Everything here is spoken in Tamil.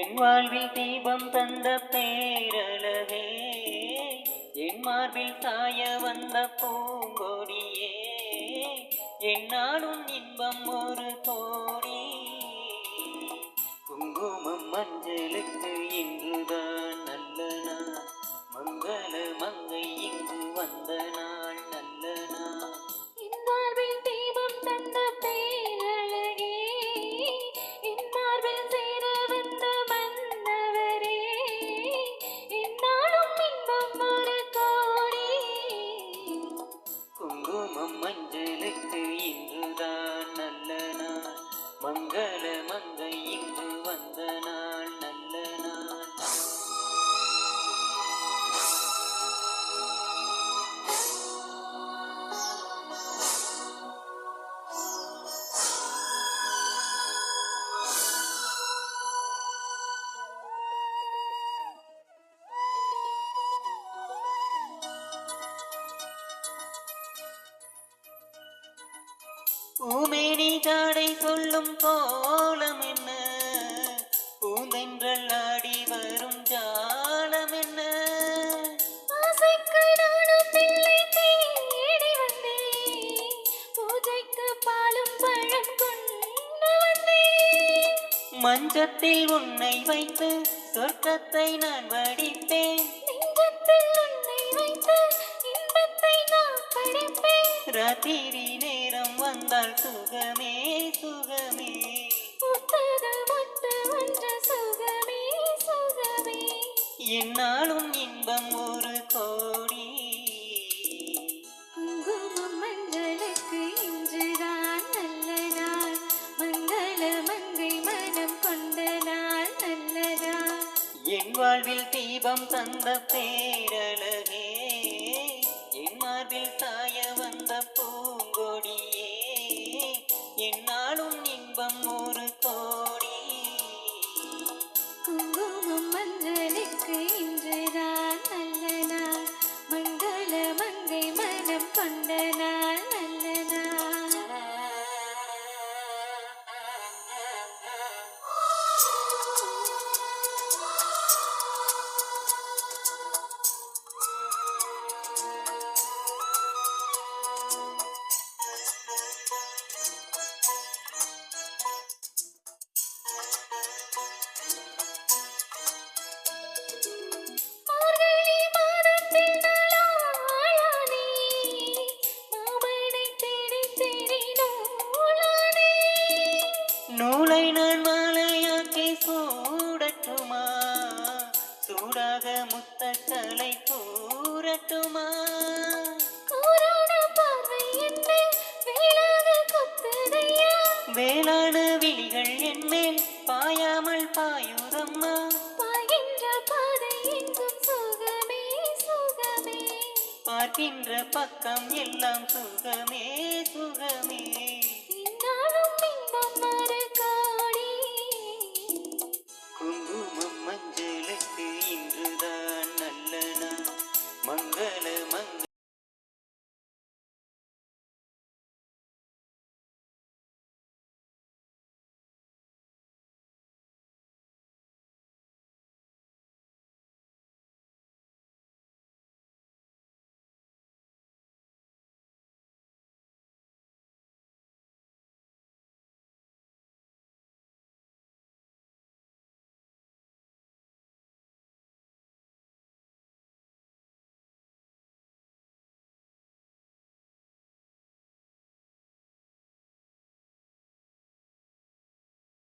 என் வாழ்வில் தீபம் தந்த பேரழகே, என் மார்பில் சாய வந்த பூங்கொடியே, என்னாலும் இன்பம் ஒரு கோடி. குங்குமம் மஞ்சளுக்கு இன்றுதான் நல்ல நாள், மங்கள மங்கை இங்கு வந்த நாள் நல்ல நாள். என் வாழ்வில் தீபம் தந்த பேரழகே, என் மார்பில் சேர வந்த மன்னவரே, என்னாலும் இன்பம் ஒரு கோடி. குங்குமம் மஞ்சளுக்கு இன்றுதான் நல்ல நாள், மங்கள மங்கை இங்கு வந்த நாள் நல்ல நாள். பூமேனி ஜாடை சொல்லும் கோலம் என்ன, பூந்தென்றல் ஆடி வரும் ஜாலம் என்ன. ஆசைக்கு நானும் பிள்ளை தேடி வந்தேன், பூஜைக்கு பாலும் பழம் கொண்டு வந்தேன். மஞ்சத்தில் உன்னை வைத்து சொர்க்கத்தை நான் வடிப்பேன், நெஞ்சத்தில் உன்னை வைத்து இன்பத்தை நான் படைப்பேன். ராத்திரி நேரம் வந்தால் சுகமே சுகமே, முத்தது முத்து ஒன்று சுகமே சுகமே. என்னாலும் இன்பம் ஒரு கோடி. குங்குமம் மஞ்சளுக்கு இன்றுதான் நல்ல நாள், மங்கள மங்கை மனம் கொண்ட நாள் நல்ல நாள். என் வாழ்வில் தீபம் தந்த பேரழகே, என் மார்பில் சாய வந்த பூங்கொடியே, என்னாலும் இன்பம் ஒரு கோடி. குங்குமம் மஞ்சளுக்கு இன்றுதான் நல்ல நாள், மங்கள மங்கை மனம் கொண்ட நாள் நல்ல நாள். மார்கழி மாதத்தில் நாளானே, மாமனை தேடி தேடி நூலானே. நூலை நான் மாலையாக்கி சூடட்டுமா, சூடாக முத்தக்களை கூறட்டுமா. கூரான பார்வை என்ன வேளாக கொத்துதையா, வேளாண விழிகள் என்மேல் பாயாமல் பாயுதம்மா. பாய்கின்ற பாதை எங்கும் சுகமே சுகமே. பார்க்கின்ற பக்கம் எல்லாம் சுகமே சுகமே.